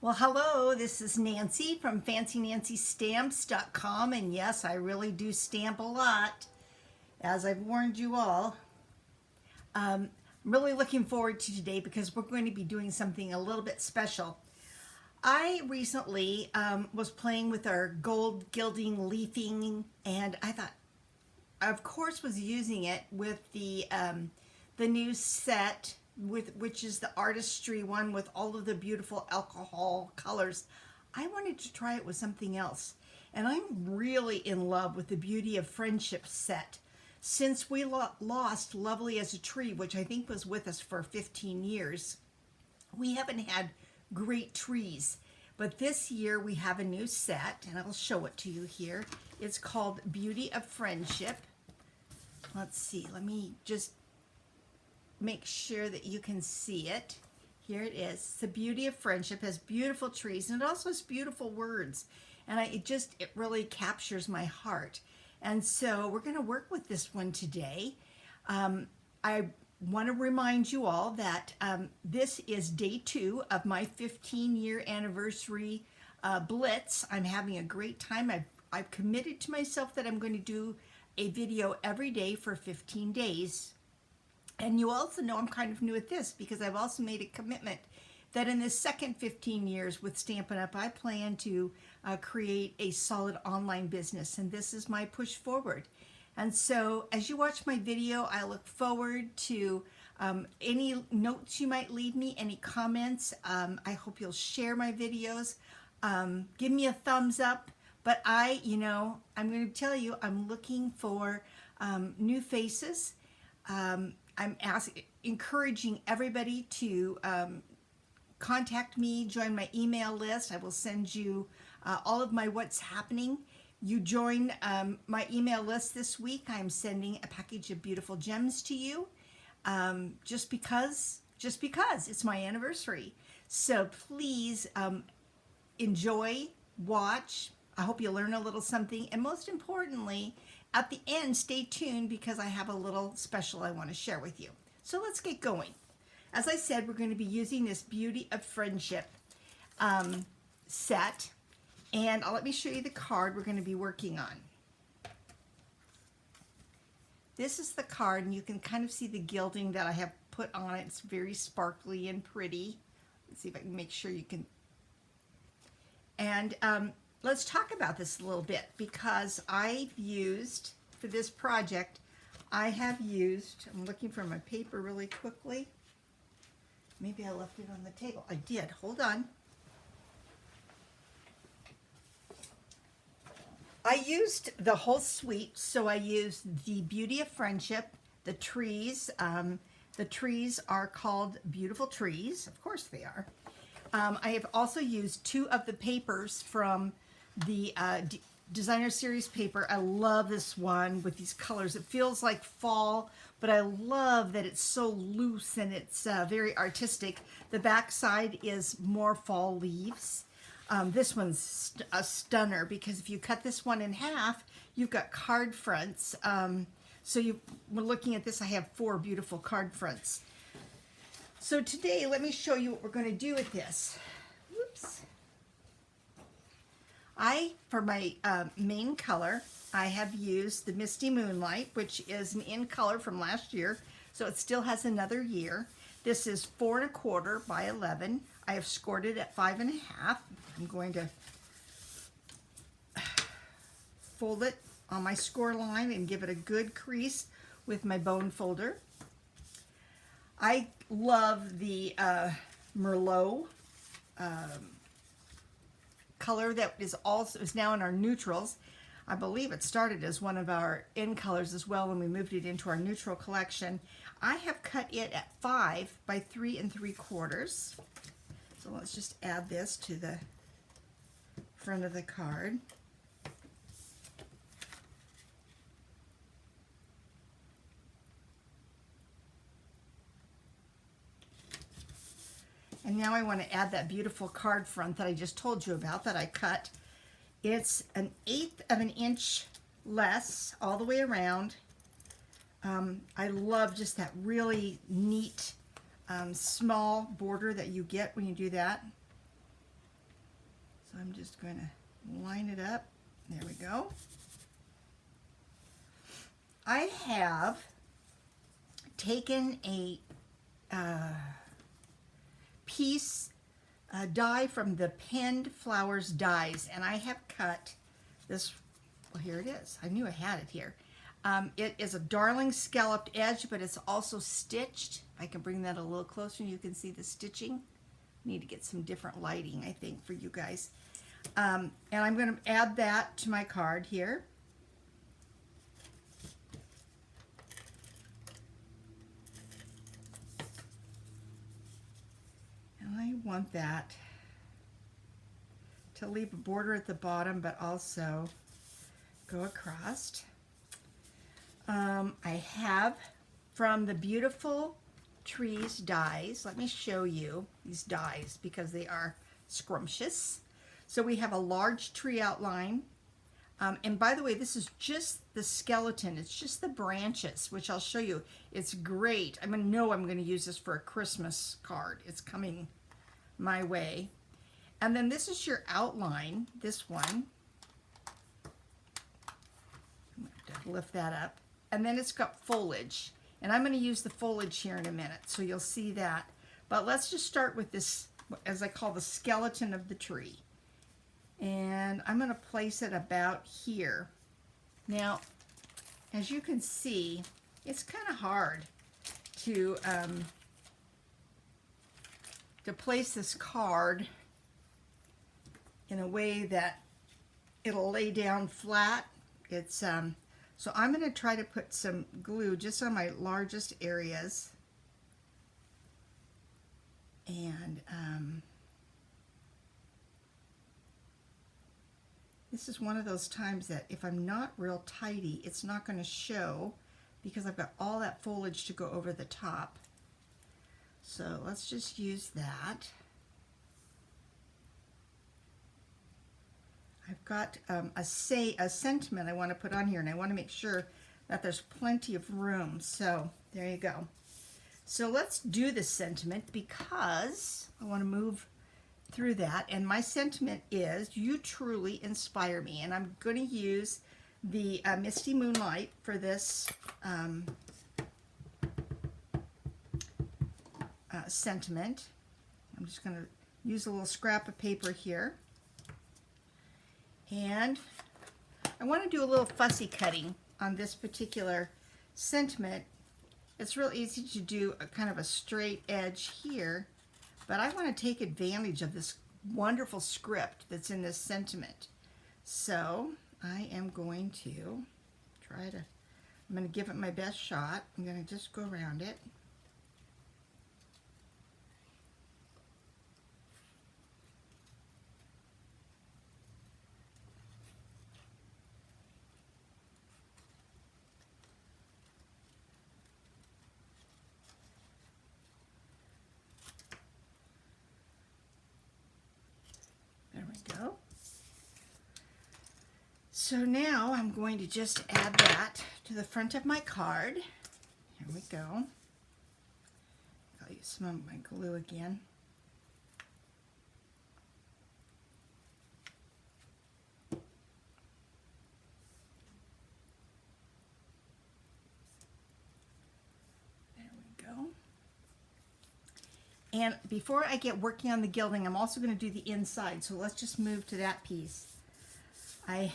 Well, hello, this is Nancy from FancyNancyStamps.com, and yes, I really do stamp a lot, as I've warned you all. I'm really looking forward to today because we're going to be doing something a little bit special. I recently was playing with our gold gilding leafing, and I thought, I of course was using it with the new set, which is the artistry one with all of the beautiful alcohol colors. I wanted to try it with something else, and I'm really in love with the Beauty of Friendship set. Since we lost Lovely as a Tree, which I think was with us for 15 years, we haven't had great trees. But this year we have a new set, and I'll show it to you here. It's called Beauty of Friendship. Let's see, let me just make sure that you can see it. Here it is. It's the Beauty of Friendship. It has beautiful trees, and it also has beautiful words, and it really captures my heart. And so we're going to work with this one today. I want to remind you all that this is day 2 of my 15-year anniversary blitz. I'm having a great time. I've committed to myself that I'm going to do a video every day for 15 days. And you also know I'm kind of new at this because I've also made a commitment that in the second 15 years with Stampin' Up, I plan to create a solid online business, and this is my push forward. And so as you watch my video, I look forward to any notes you might leave me, any comments. I hope you'll share my videos. Give me a thumbs up. But I'm going to tell you, I'm looking for new faces. I'm encouraging everybody to contact me, join my email list. I will send you all of my what's happening. You join my email list this week, I'm sending a package of beautiful gems to you, just because it's my anniversary. So please enjoy, watch. I hope you learn a little something, and most importantly, at the end, stay tuned because I have a little special I want to share with you. So let's get going. As I said, we're going to be using this Beauty of Friendship set, and let me show you the card we're going to be working on. This is the card, and you can kind of see the gilding that I have put on it. It's very sparkly and pretty. Let's see if I can make sure you can. And let's talk about this a little bit because I've used, for this project, I'm looking for my paper really quickly. Maybe I left it on the table. I did. Hold on. I used the whole suite, so I used the Beauty of Friendship, the trees. The trees are called Beautiful Trees. Of course they are. I have also used 2 of the papers from the designer series paper. I love this one with these colors. It feels like fall, but I love that it's so loose and it's very artistic. The back side is more fall leaves. This one's a stunner because if you cut this one in half, you've got card fronts. We're looking at this. I have 4 beautiful card fronts. So today, let me show you what we're going to do with this. Whoops. For my main color, I have used the Misty Moonlight, which is an in color from last year, so it still has another year. This is 4 1/4 by 11. I have scored it at 5 1/2. I'm going to fold it on my score line and give it a good crease with my bone folder. I love the Merlot color that is now in our neutrals. I believe it started as one of our in colors as well when we moved it into our neutral collection. I have cut it at 5 by 3 3/4. So let's just add this to the front of the card. And now I want to add that beautiful card front that I just told you about that I cut. It's 1/8 of an inch less all the way around. I love just that really neat small border that you get when you do that. So I'm just going to line it up. There we go. I have taken a die from the Pinned Flowers dies, and I have cut this. Well, here it is. I knew I had it here. It is a darling scalloped edge, but it's also stitched. I can bring that a little closer and you can see the stitching. Need to get some different lighting, I think, for you guys. And I'm going to add that to my card here. And I want that to leave a border at the bottom, but also go across. I have from the Beautiful Trees dies. Let me show you these dies because they are scrumptious. So we have a large tree outline. And by the way, this is just the skeleton. It's just the branches, which I'll show you. It's great. I'm going to use this for a Christmas card. It's coming my way. And then this is your outline, this one. I'm going to lift that up. And then it's got foliage. And I'm going to use the foliage here in a minute, so you'll see that. But let's just start with this, as I call the skeleton of the tree. And I'm going to place it about here. Now, as you can see, it's kind of hard to place this card in a way that it'll lay down flat. It's so I'm going to try to put some glue just on my largest areas. And this is one of those times that if I'm not real tidy, it's not going to show because I've got all that foliage to go over the top. So let's just use that. I've got a sentiment I want to put on here, and I want to make sure that there's plenty of room. So there you go. So let's do the sentiment because I want to move through that. And my sentiment is, you truly inspire me. And I'm going to use the Misty Moonlight for this sentiment. I'm just going to use a little scrap of paper here. And I want to do a little fussy cutting on this particular sentiment. It's real easy to do a kind of a straight edge here, but I want to take advantage of this wonderful script that's in this sentiment. So I am going to I'm going to give it my best shot. I'm going to just go around it. Go. So now I'm going to just add that to the front of my card. Here we go. I'll use some of my glue again. There we go. And before I get working on the gilding, I'm also going to do the inside. So let's just move to that piece. I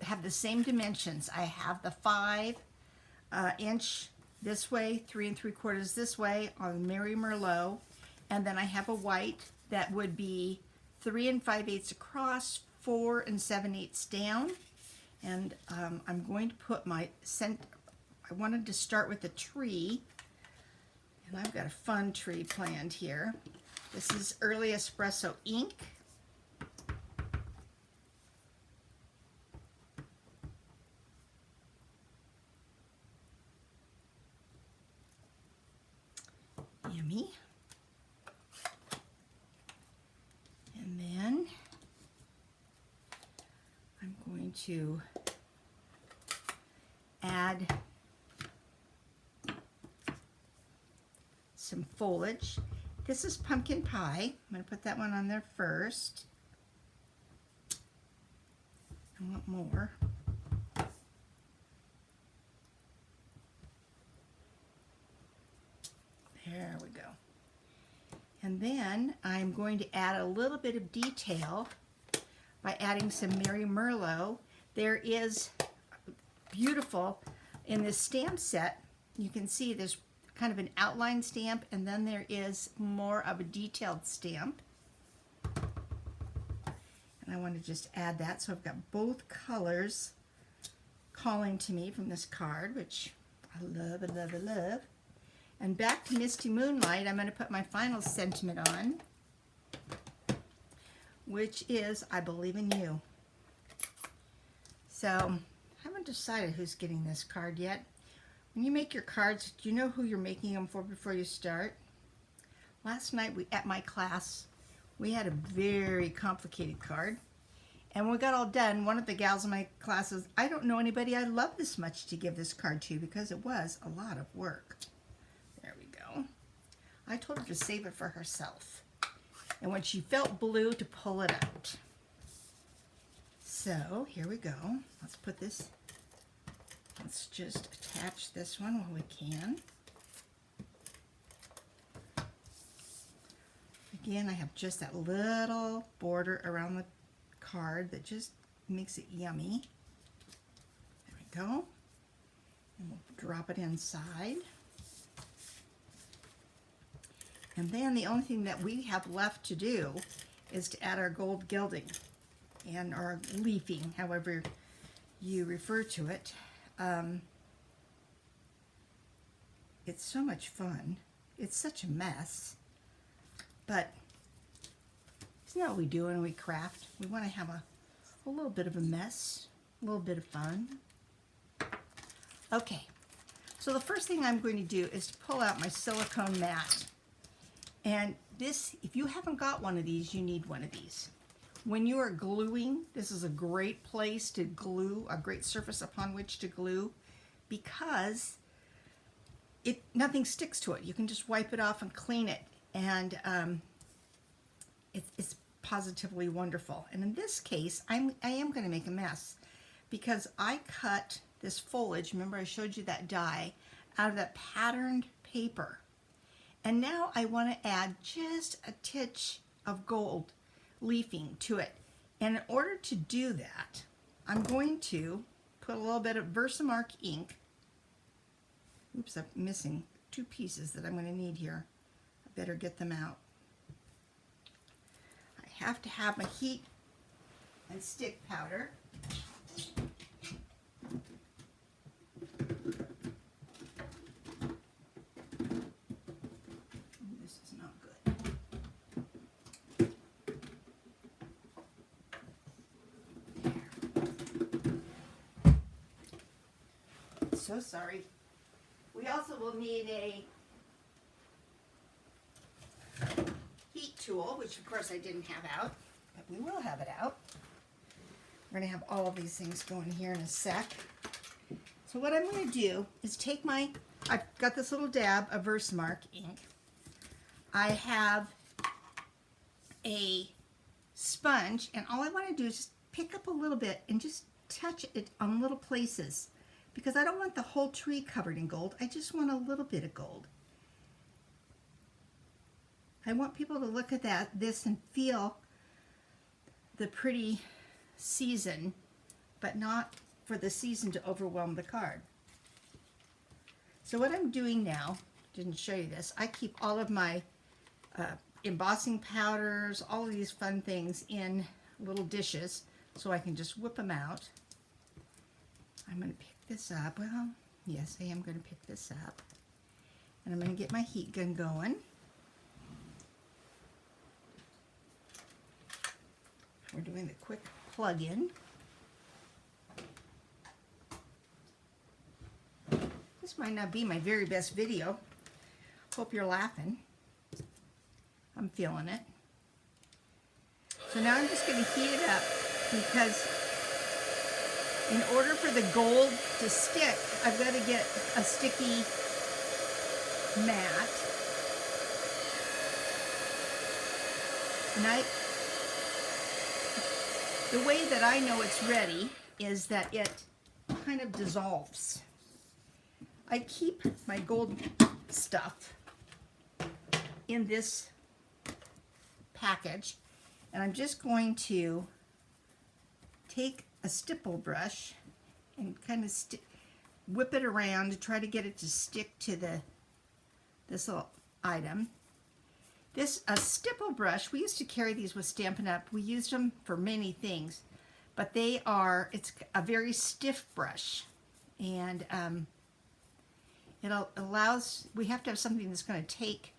have the same dimensions. I have the 5 inch this way, 3 3/4 this way on Mary Merlot. And then I have a white that would be 3 5/8 across, 4 7/8 down. And I'm going to put my I wanted to start with a tree. And I've got a fun tree planned here. This is Early Espresso ink. Yummy. And then I'm going to add some foliage. This is pumpkin pie. I'm going to put that one on there first. I want more. There we go. And then I'm going to add a little bit of detail by adding some Mary Merlot. There is beautiful in this stamp set. You can see there's kind of an outline stamp, and then there is more of a detailed stamp. And I want to just add that, so I've got both colors calling to me from this card, which I love, I love, I love. And back to Misty Moonlight, I'm going to put my final sentiment on, which is, I believe in you. So, I haven't decided who's getting this card yet. When you make your cards, do you know who you're making them for before you start? Last night at my class, we had a very complicated card. And when we got all done, one of the gals in my class says, I don't know anybody I love this much to give this card to, because it was a lot of work. There we go. I told her to save it for herself. And when she felt blue, to pull it out. So here we go. Let's put this, let's just attach this one while we can. Again, I have just that little border around the card that just makes it yummy. There we go. And we'll drop it inside. And then the only thing that we have left to do is to add our gold gilding, and our leafing, however you refer to it. It's so much fun. It's such a mess. But isn't that what we do when we craft? We want to have a little bit of a mess, a little bit of fun. Okay, so the first thing I'm going to do is to pull out my silicone mat. And this, if you haven't got one of these, you need one of these. When you are gluing, this is a great place to glue, a great surface upon which to glue, because nothing sticks to it. You can just wipe it off and clean it. And it's positively wonderful. And in this case, I am going to make a mess, because I cut this foliage, remember I showed you that die, out of that patterned paper. And now I want to add just a titch of gold leafing to it. And in order to do that, I'm going to put a little bit of Versamark ink. Oops, I'm missing 2 pieces that I'm going to need here. Better get them out. I have to have my heat and stick powder. This is not good. There. So sorry. We also will need a heat tool, which of course I didn't have out, but we will have it out. We're going to have all of these things going here in a sec. So what I'm going to do is take I've got this little dab of Versamark ink. I have a sponge, and all I want to do is just pick up a little bit and just touch it on little places, because I don't want the whole tree covered in gold. I just want a little bit of gold. I want people to look at this and feel the pretty season, but not for the season to overwhelm the card. So what I'm doing now, didn't show you this, I keep all of my embossing powders, all of these fun things in little dishes, so I can just whip them out. I'm going to pick this up. Well, yes, I am going to pick this up. And I'm going to get my heat gun going. We're doing the quick plug-in. This might not be my very best video. Hope you're laughing. I'm feeling it. So now I'm just going to heat it up, because in order for the gold to stick, I've got to get a sticky mat. And The way that I know it's ready is that it kind of dissolves. I keep my gold stuff in this package, and I'm just going to take a stipple brush and kind of whip it around to try to get it to stick to this little item. A stipple brush, we used to carry these with Stampin' Up. We used them for many things, but it's a very stiff brush, and it allows, we have to have something that's going to take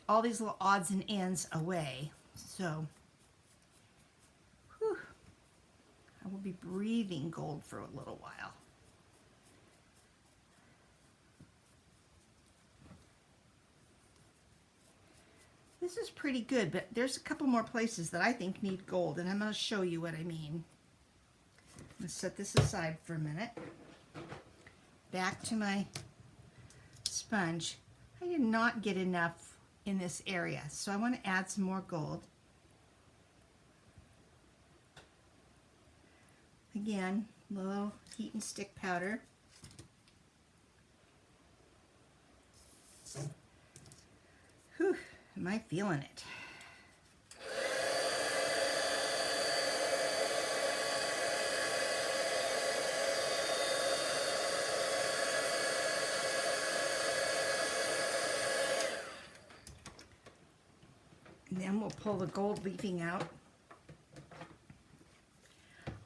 all these little odds and ends away. So, whew, I will be breathing gold for a little while. This is pretty good, but there's a couple more places that I think need gold, and I'm going to show you what I mean. I'm going to set this aside for a minute. Back to my sponge. I did not get enough in this area, so I want to add some more gold. Again, a little heat and stick powder. Whew. Am I feeling it? And then we'll pull the gold leafing out.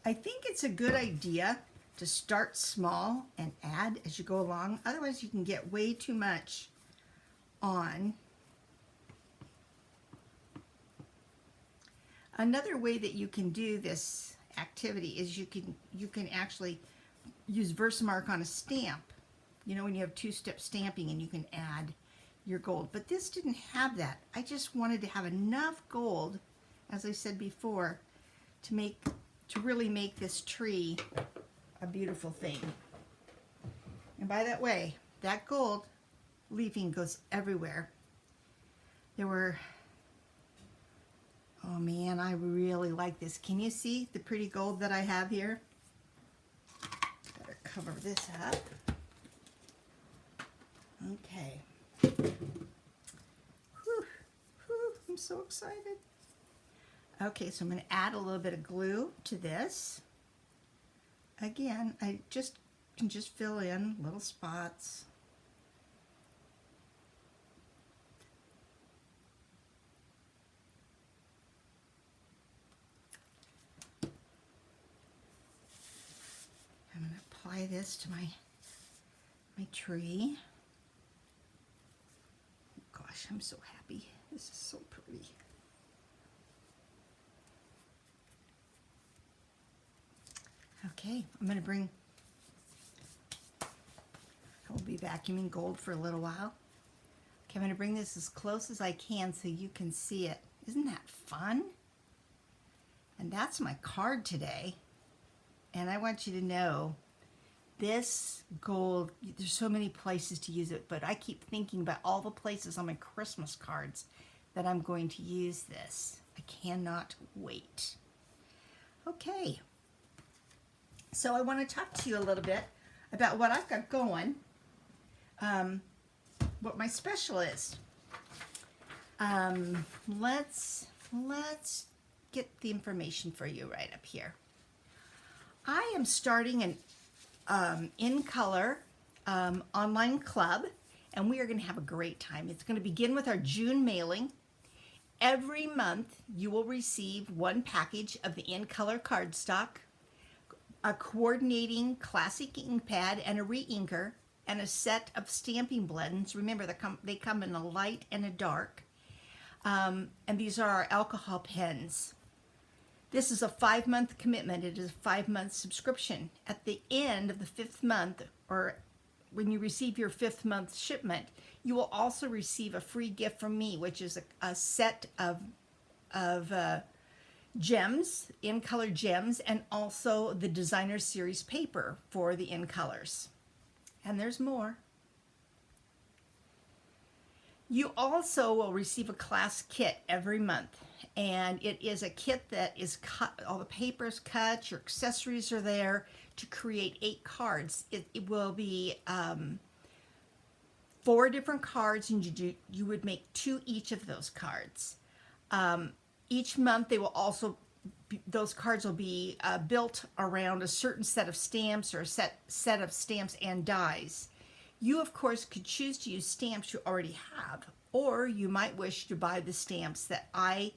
I think it's a good idea to start small and add as you go along. Otherwise, you can get way too much on. Another way that you can do this activity is you can actually use Versamark on a stamp. You know, when you have two-step stamping and you can add your gold. But this didn't have that. I just wanted to have enough gold, as I said before, to really make this tree a beautiful thing. And by that way, that gold leafing goes everywhere. Oh man, I really like this. Can you see the pretty gold that I have here? Better cover this up. Okay. Whew, whew, I'm so excited. Okay, so I'm going to add a little bit of glue to this. Again, I can just fill in little spots. I'm going to apply this to my tree. Oh gosh, I'm so happy. This is so pretty. Okay, I'm going to I will be vacuuming gold for a little while. Okay, I'm going to bring this as close as I can so you can see it. Isn't that fun? And that's my card today. And I want you to know this gold, there's so many places to use it, but I keep thinking about all the places on my Christmas cards that I'm going to use this. I cannot wait. Okay. So I want to talk to you a little bit about what I've got going, what my special is. Let's get the information for you right up here. I am starting an in color online club, and we are going to have a great time. It's going to begin with our June mailing. Every month you will receive one package of the in color cardstock, a coordinating classic ink pad and a re-inker, and a set of stamping blends. Remember, they come in a light and a dark. And these are our alcohol pens. This is a 5-month commitment. It is a 5-month subscription. At the end of the 5th month, or when you receive your 5th month shipment, you will also receive a free gift from me, which is a set of gems, in color gems, and also the designer series paper for the in colors. And there's more. You also will receive a class kit every month. and it is a kit that is cut, all the paper's cut, your accessories are there to create 8 cards. It will be 4 different cards, and you would make 2 each of those cards. Each month they will also those cards will be built around a certain set of stamps or a set of stamps and dies. You, of course, could choose to use stamps you already have, or you might wish to buy the stamps that I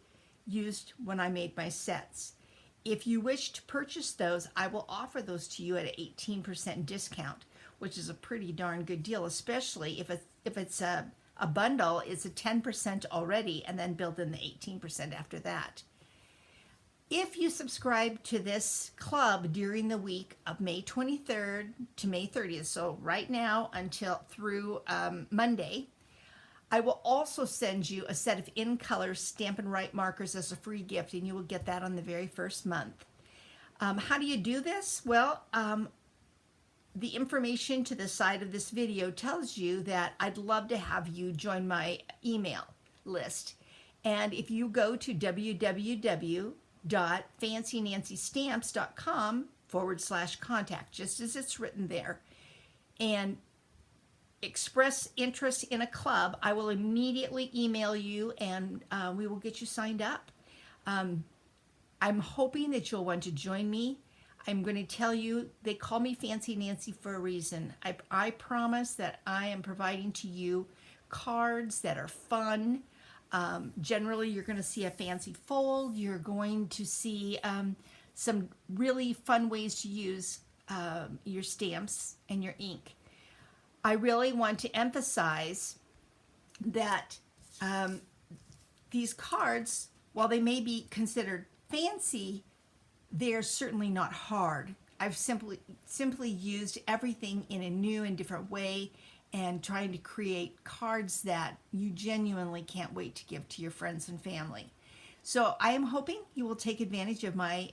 used when I made my sets. If you wish to purchase those, I will offer those to you at an 18% discount, which is a pretty darn good deal, especially if it's a bundle. It's a 10% already, and then build in the 18% after that. If you subscribe to this club during the week of May 23rd to May 30th, so right now until through Monday, I will also send you a set of in-color Stampin' Write markers as a free gift, and you will get that on the very first month. How do you do this? Well, the information to the side of this video tells you that I'd love to have you join my email list. And if you go to www.fancynancystamps.com/contact, just as it's written there, and express interest in a club, I will immediately email you, and we will get you signed up. I'm hoping that you'll want to join me. I'm going to tell you, they call me Fancy Nancy for a reason. I promise that I am providing to you cards that are fun. Generally, you're going to see a fancy fold. You're going to see some really fun ways to use your stamps and your ink. I really want to emphasize that these cards, while they may be considered fancy, they're certainly not hard. I've simply used everything in a new and different way, and trying to create cards that you genuinely can't wait to give to your friends and family. So I am hoping you will take advantage of my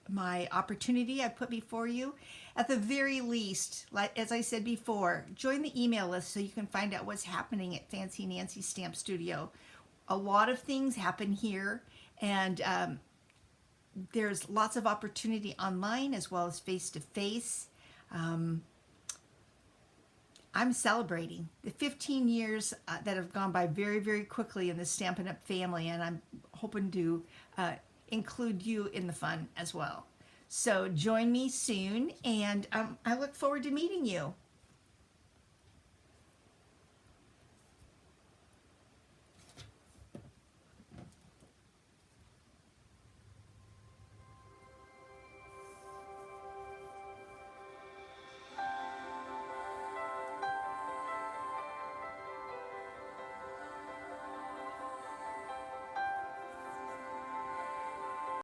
my opportunity I put before you. At the very least, like as I said before, join the email list so you can find out what's happening at Fancy Nancy Stamp Studio. A lot of things happen here, and there's lots of opportunity online as well as face-to-face. I'm celebrating the 15 years that have gone by very, very quickly in the Stampin' Up! Family, and I'm hoping to include you in the fun as well. So join me soon, and I look forward to meeting you.